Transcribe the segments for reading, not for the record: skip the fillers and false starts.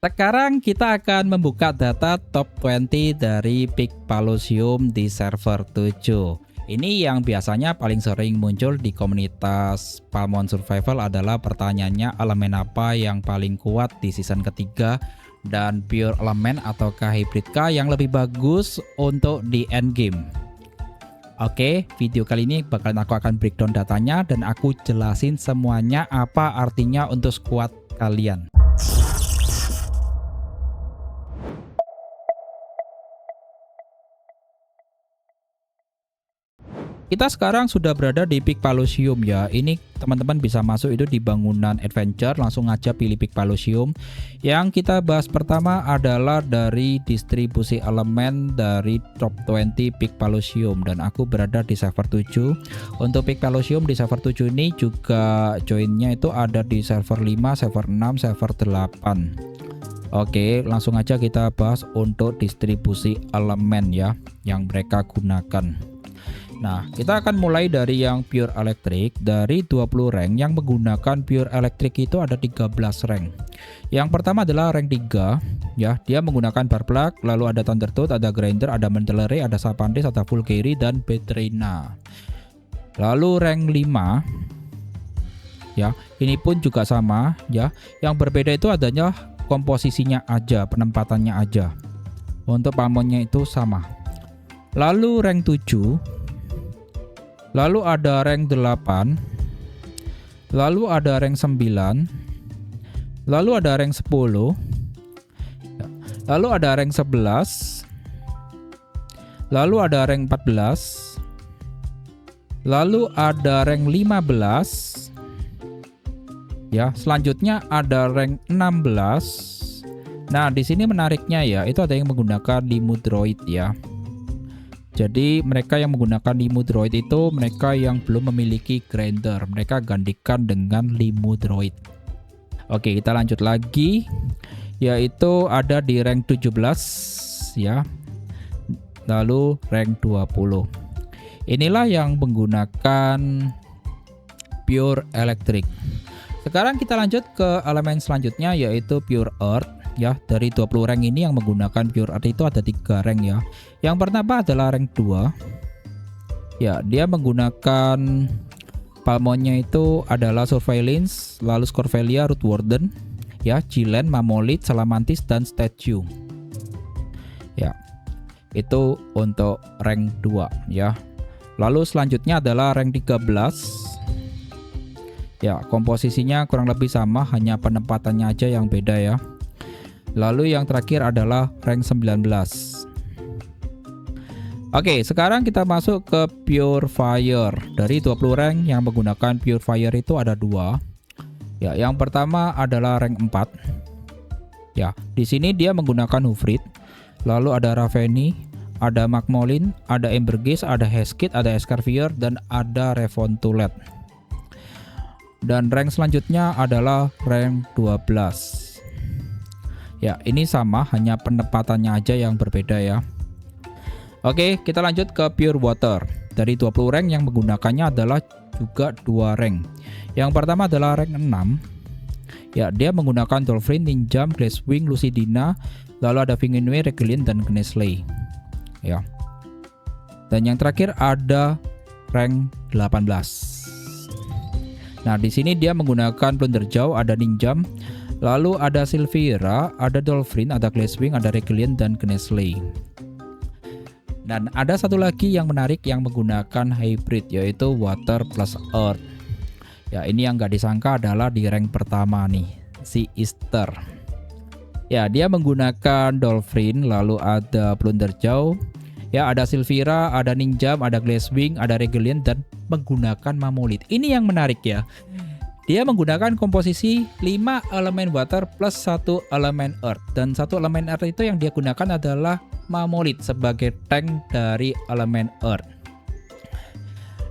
Sekarang kita akan membuka data top 20 dari Picpalosium di server 7. Ini yang biasanya paling sering muncul di komunitas Palmon Survival adalah pertanyaannya elemen apa yang paling kuat di season ketiga dan pure elemen ataukah hybrid kah yang lebih bagus untuk di endgame. Oke, video kali ini aku akan breakdown datanya dan aku jelasin semuanya apa artinya untuk squad kalian. Kita sekarang sudah berada di Picpalosium ya. Ini teman-teman bisa masuk itu di bangunan adventure, langsung aja pilih Picpalosium. Yang kita bahas pertama adalah dari distribusi elemen dari top 20 Picpalosium dan aku berada di server 7. Untuk Picpalosium di server 7 ini juga joinnya itu ada di server 5, server 6, server 8. Oke, langsung aja kita bahas untuk distribusi elemen ya yang mereka gunakan. Nah, kita akan mulai dari yang pure electric. Dari 20 rank yang menggunakan pure electric itu ada 13 rank. Yang pertama adalah rank 3 ya, dia menggunakan bar plug, lalu ada Thundertooth, ada Grinder, ada Mendelere, ada Sapandis, ada Full Carry dan Betrina. Lalu rank 5 ya, ini pun juga sama ya. Yang berbeda itu adanya komposisinya aja, penempatannya aja. Untuk pamonnya itu sama. Lalu rank 7, lalu ada rank 8, lalu ada rank 9, lalu ada rank 10, lalu ada rank 11, lalu ada rank 14, lalu ada rank 15 ya, selanjutnya ada rank 16. Nah, di sini menariknya ya, itu ada yang menggunakan Limudroid ya. Jadi mereka yang menggunakan Limudroid itu mereka yang belum memiliki Grinder, mereka gantikan dengan Limudroid. Oke, kita lanjut lagi, yaitu ada di rank 17 ya, lalu rank 20. Inilah yang menggunakan pure electric. Sekarang kita lanjut ke elemen selanjutnya yaitu pure earth. Ya, dari 20 rank ini yang menggunakan pure earth itu ada 3 rank ya. Yang pertama adalah rank 2. Ya, dia menggunakan palmonnya itu adalah Surveillance, lalu Scorvelia, Root Warden, ya, Gilen, Mammolit, Salamantis dan Statue. Ya. Itu untuk rank 2 ya. Lalu selanjutnya adalah rank 13. Ya, komposisinya kurang lebih sama, hanya penempatannya aja yang beda ya. Lalu yang terakhir adalah rank 19. Oke, sekarang kita masuk ke Pure Fire. Dari 20 rank yang menggunakan Pure Fire itu ada 2. Ya, yang pertama adalah rank 4. Ya, di sini dia menggunakan Hufrit. Lalu ada Raveni, ada Magmolin, ada Embergeist, ada Heskit, ada Escarvier dan ada Revontulet. Dan rank selanjutnya adalah rank 12. Ya, ini sama, hanya penempatannya aja yang berbeda ya. Oke, kita lanjut ke Pure Water. Dari 20 rank yang menggunakannya adalah juga 2 rank. Yang pertama adalah rank 6. Ya, dia menggunakan Dolphin, Ninjam, Glasswing, Lucidina, lalu ada Vinginue, Regelin dan Gnesley. Ya. Dan yang terakhir ada rank 18. Nah, di sini dia menggunakan Plunderjaw, ada Ninjam, lalu ada Silvira, ada Dolphin, ada Glasswing, ada Regelin dan Gnesley. Dan ada satu lagi yang menarik yang menggunakan hybrid yaitu Water plus Earth. Ya, ini yang gak disangka adalah di rank pertama nih, si Easter. Ya, dia menggunakan Dolphin, lalu ada Plunderjaw, ya, ada Silvira, ada Ninjam, ada Glasswing, ada Regelin dan menggunakan Mammolit. Ini yang menarik ya. Dia menggunakan komposisi 5 elemen water plus 1 elemen earth. Dan 1 elemen earth itu yang dia gunakan adalah Mammolit sebagai tank dari elemen earth.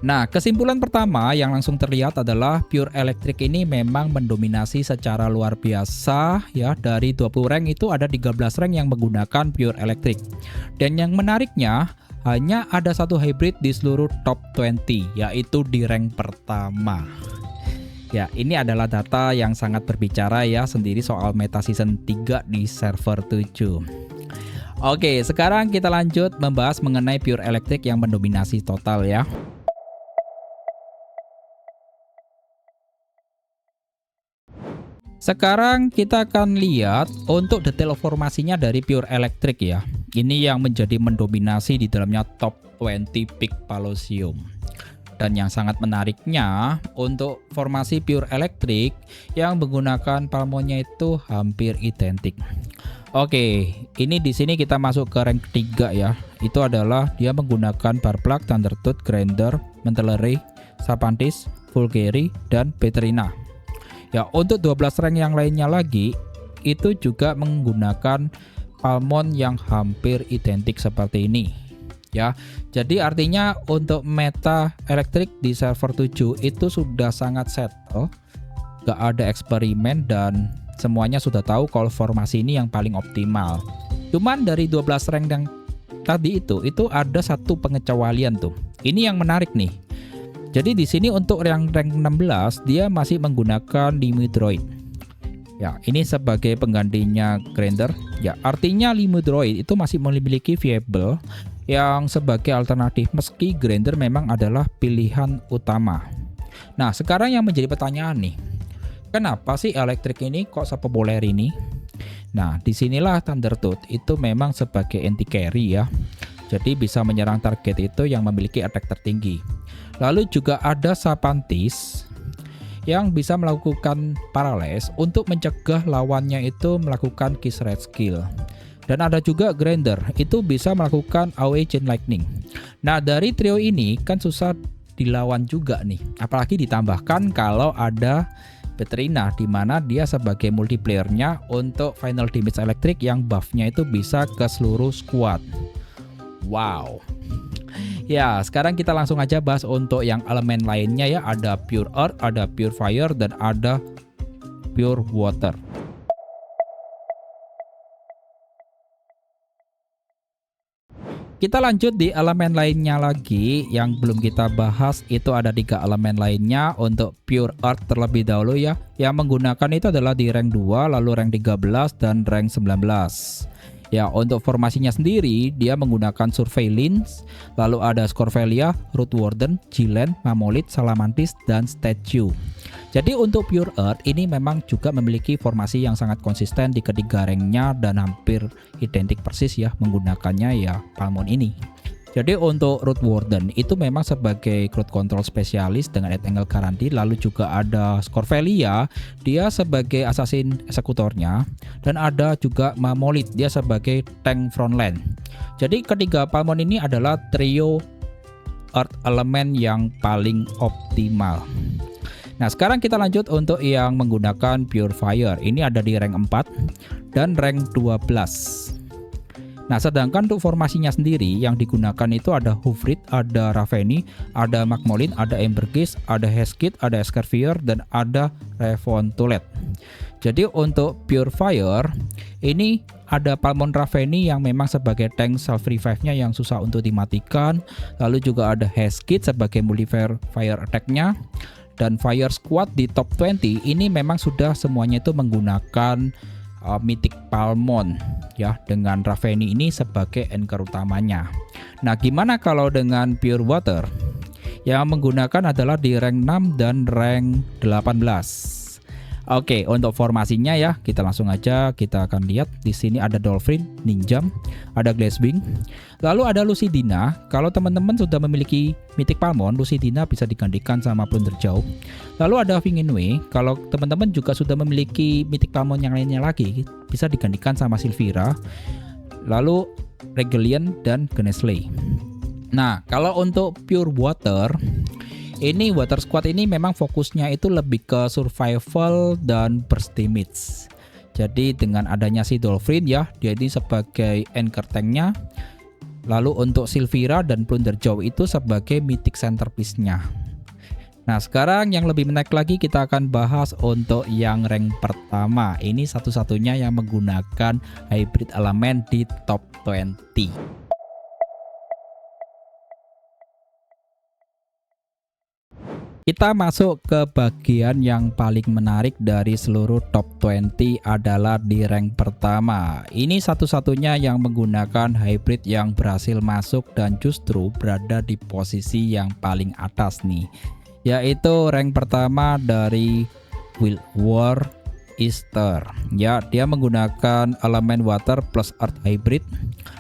Nah, kesimpulan pertama yang langsung terlihat adalah pure electric ini memang mendominasi secara luar biasa ya. Dari 20 rank itu ada 13 rank yang menggunakan pure electric. Dan yang menariknya hanya ada satu hybrid di seluruh top 20 yaitu di rank pertama. Ya, ini adalah data yang sangat berbicara ya sendiri soal Meta Season 3 di server 7. Oke, sekarang kita lanjut membahas mengenai Pure Electric yang mendominasi total ya. Sekarang kita akan lihat untuk detail formasinya dari Pure Electric ya. Ini yang menjadi mendominasi di dalamnya top 20 peak Palosium. Dan yang sangat menariknya untuk formasi Pure Electric yang menggunakan palmonnya itu hampir identik. Oke, ini di sini kita masuk ke rank ketiga ya. Itu adalah dia menggunakan bar plug, Thundertooth, Grinder, Mentelery, Sapantis, Vulgary, dan Petrina. Ya, untuk 12 rank yang lainnya lagi itu juga menggunakan palmon yang hampir identik seperti ini. Ya, jadi artinya untuk meta elektrik di server 7 itu sudah sangat settle, gak ada eksperimen dan semuanya sudah tahu kalau formasi ini yang paling optimal. Cuman dari 12 rank yang tadi itu ada satu pengecualian tuh. Ini yang menarik nih. Jadi di sini untuk rank 16 dia masih menggunakan Limudroid. Ya, ini sebagai penggantinya Grinder. Ya, artinya Limudroid itu masih memiliki viable yang sebagai alternatif meski Grinder memang adalah pilihan utama. Nah, sekarang yang menjadi pertanyaan nih, kenapa sih elektrik ini kok sepopuler ini? Nah, disinilah Thundertooth itu memang sebagai anti carry ya. Jadi bisa menyerang target itu yang memiliki attack tertinggi. Lalu juga ada Sapantis yang bisa melakukan paralyze untuk mencegah lawannya itu melakukan kiss red skill. Dan ada juga Grinder, itu bisa melakukan AoE Chain Lightning. Nah, dari trio ini kan susah dilawan juga nih. Apalagi ditambahkan kalau ada Petrina, di mana dia sebagai multiplayernya untuk final damage elektrik yang buffnya itu bisa ke seluruh squad. Wow. Ya, sekarang kita langsung aja bahas untuk yang elemen lainnya ya. Ada Pure Earth, ada Pure Fire, dan ada Pure Water. Kita lanjut di elemen lainnya lagi yang belum kita bahas. Itu ada 3 elemen lainnya. Untuk Pure Earth terlebih dahulu ya, yang menggunakan itu adalah di rank 2, lalu rank 13 dan rank 19. Ya, untuk formasinya sendiri dia menggunakan Surveillance, lalu ada Scorvelia, Root Warden, Gilen, Mammoth, Salamantis, dan Statue. Jadi untuk Pure Earth ini memang juga memiliki formasi yang sangat konsisten di ketiga ranknya dan hampir identik persis ya menggunakannya ya palmon ini. Jadi untuk Root Warden itu memang sebagai crowd control spesialis dengan 8 angle guarantee. Lalu juga ada Scorvelia, dia sebagai assassin eksekutornya. Dan ada juga Mammoth, dia sebagai tank frontline. Jadi ketiga palmon ini adalah trio Earth element yang paling optimal. Nah, sekarang kita lanjut untuk yang menggunakan Pure Fire. Ini ada di rank 4 dan rank 12. Nah, sedangkan untuk formasinya sendiri yang digunakan itu ada Hufrit, ada Raveni, ada Magmolin, ada Embergeist, ada Heskid, ada Escarvier, dan ada Revontulet. Jadi untuk Pure Fire ini ada Palmon Raveni yang memang sebagai tank self revive-nya yang susah untuk dimatikan. Lalu juga ada Heskid sebagai multi-fire attack-nya. Dan Fire Squad di top 20 ini memang sudah semuanya itu menggunakan Mythic Palmon ya, dengan Raveni ini sebagai anchor utamanya. Nah, gimana kalau dengan Pure Water? Yang menggunakan adalah di rank 6 dan rank 18. Oke, untuk formasinya ya, kita langsung aja kita akan lihat. Di sini ada Dolphin, Ninjam, ada Glasswing, lalu ada Lucidina. Kalau teman-teman sudah memiliki Mythic Palmon, Lucidina bisa digantikan sama Plunder Jaw. Lalu ada Vinginway. Kalau teman-teman juga sudah memiliki Mythic Palmon yang lainnya lagi, bisa digantikan sama Sylvira. Lalu Regalian dan Genesley. Nah, kalau untuk Pure Water, ini Water Squad ini memang fokusnya itu lebih ke survival dan burst damage. Jadi dengan adanya si Dolphin ya, dia ini sebagai anchor tanknya. Lalu untuk Sylvira dan Plunder Jaw itu sebagai mythic centerpiece-nya. Nah, sekarang yang lebih menarik lagi kita akan bahas untuk yang rank pertama. Ini satu-satunya yang menggunakan hybrid elemen di top 20. Kita masuk ke bagian yang paling menarik dari seluruh top 20 adalah di rank pertama. Ini satu-satunya yang menggunakan hybrid yang berhasil masuk dan justru berada di posisi yang paling atas nih. Yaitu rank pertama dari Guild Wars Easter. Ya, dia menggunakan elemen water plus earth hybrid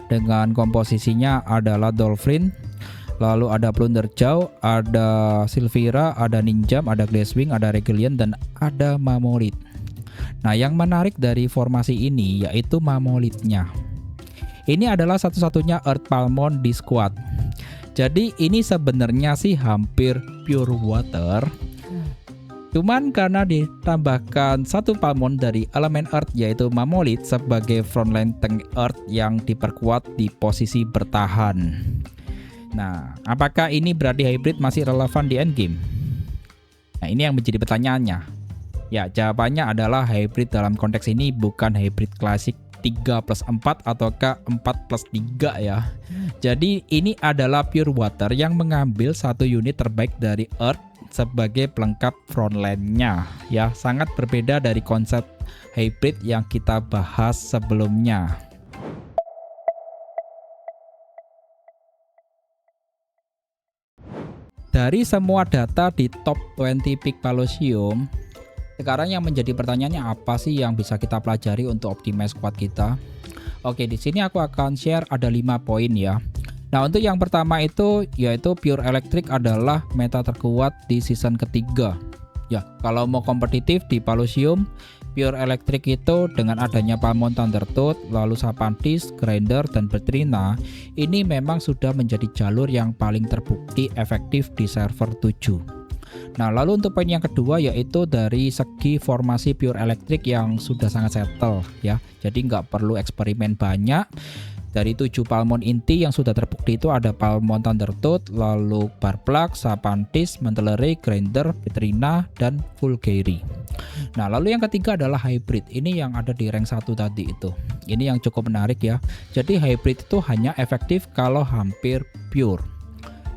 dengan komposisinya adalah Dolphin. Lalu ada Plunderjaw, ada Silvira, ada Ninjam, ada Glasswing, ada Regalian, dan ada Mammoth. Nah, yang menarik dari formasi ini yaitu Mammothnya. Ini adalah satu-satunya Earth Palmon di squad. Jadi ini sebenarnya sih hampir pure water. Cuman karena ditambahkan satu Palmon dari elemen Earth yaitu Mammoth sebagai frontline tank Earth yang diperkuat di posisi bertahan. Nah, apakah ini berarti hybrid masih relevan di endgame? Nah, ini yang menjadi pertanyaannya. Ya, jawabannya adalah hybrid dalam konteks ini bukan hybrid klasik 3+4 ataukah 4+3 ya. Jadi ini adalah pure water yang mengambil satu unit terbaik dari Earth sebagai pelengkap frontline-nya. Ya, sangat berbeda dari konsep hybrid yang kita bahas sebelumnya. Dari semua data di top 20 Peak Palosium, sekarang yang menjadi pertanyaannya apa sih yang bisa kita pelajari untuk optimize squad kita? Oke, di sini aku akan share ada 5 poin ya. Nah, untuk yang pertama itu yaitu Pure Electric adalah meta terkuat di season ketiga. Ya, kalau mau kompetitif di Palosium, Pure Electric itu dengan adanya Palmon Thundertooth, lalu Sapantis, Grinder, dan Betrina, ini memang sudah menjadi jalur yang paling terbukti efektif di server 7. Nah, lalu untuk poin yang kedua yaitu dari segi formasi Pure Electric yang sudah sangat settle ya. Jadi nggak perlu eksperimen banyak. Dari 7 Palmon inti yang sudah terbukti itu ada Palmon Thundertooth, lalu Barplug, Sapantis, Mentelery, Grinder, Betrina, dan Fulgari. Nah, lalu yang ketiga adalah hybrid. Ini yang ada di rank 1 tadi itu. Ini yang cukup menarik ya. Jadi hybrid itu hanya efektif kalau hampir pure.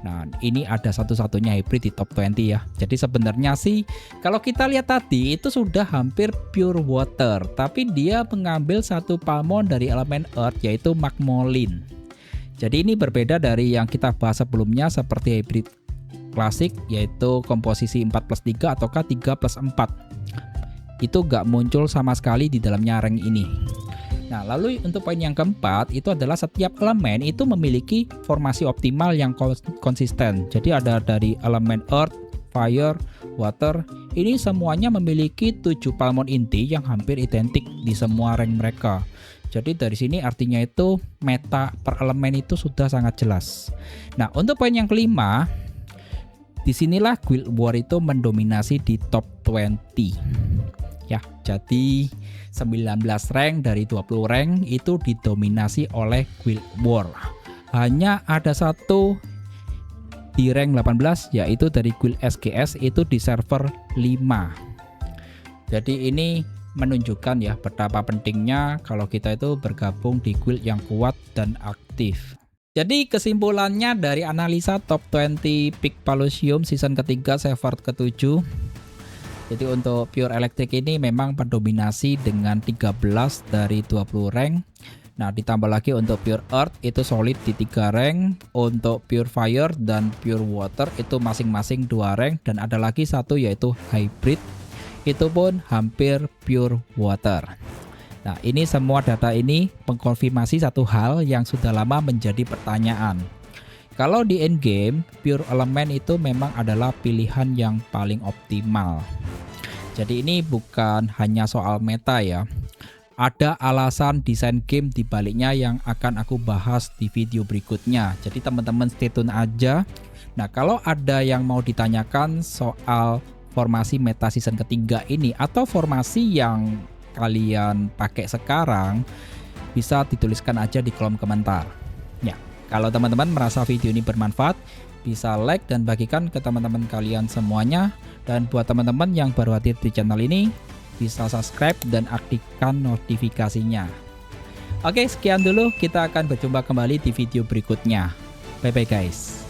Nah, ini ada satu-satunya hybrid di top 20 ya. Jadi sebenarnya sih kalau kita lihat tadi itu sudah hampir pure water, tapi dia mengambil satu Palmon dari elemen earth yaitu Magmolin. Jadi ini berbeda dari yang kita bahas sebelumnya seperti hybrid klasik yaitu komposisi 4+3 ataukah 3+4. Itu gak muncul sama sekali di dalamnya rank ini. Nah, lalu untuk poin yang keempat itu adalah setiap elemen itu memiliki formasi optimal yang konsisten. Jadi ada dari elemen earth, fire, water. Ini semuanya memiliki 7 Palmon inti yang hampir identik di semua rank mereka. Jadi dari sini artinya itu meta per elemen itu sudah sangat jelas. Nah, untuk poin yang kelima, disinilah Guild Wars itu mendominasi di top 20. Ya, jadi 19 rank dari 20 rank itu didominasi oleh Guild Wars. Hanya ada satu di rank 18 yaitu dari Guild SGS itu di server 5. Jadi ini menunjukkan ya betapa pentingnya kalau kita itu bergabung di guild yang kuat dan aktif. Jadi kesimpulannya dari analisa top 20 Peak Palosium season ketiga server ke-7. Jadi untuk Pure Electric ini memang mendominasi dengan 13 dari 20 rank. Nah, ditambah lagi untuk Pure Earth itu solid di 3 rank. Untuk Pure Fire dan Pure Water itu masing-masing 2 rank. Dan ada lagi satu yaitu Hybrid. Itu pun hampir Pure Water. Nah, ini semua data ini mengkonfirmasi satu hal yang sudah lama menjadi pertanyaan. Kalau di endgame, Pure Element itu memang adalah pilihan yang paling optimal. Jadi ini bukan hanya soal meta ya. Ada alasan desain game di baliknya yang akan aku bahas di video berikutnya. Jadi teman-teman stay tune aja. Nah, kalau ada yang mau ditanyakan soal formasi meta season ketiga ini atau formasi yang kalian pakai sekarang, bisa dituliskan aja di kolom komentar. Ya, kalau teman-teman merasa video ini bermanfaat, bisa like dan bagikan ke teman-teman kalian semuanya. Dan buat teman-teman yang baru hadir di channel ini, bisa subscribe dan aktifkan notifikasinya. Oke, sekian dulu. Kita akan berjumpa kembali di video berikutnya. Bye-bye guys.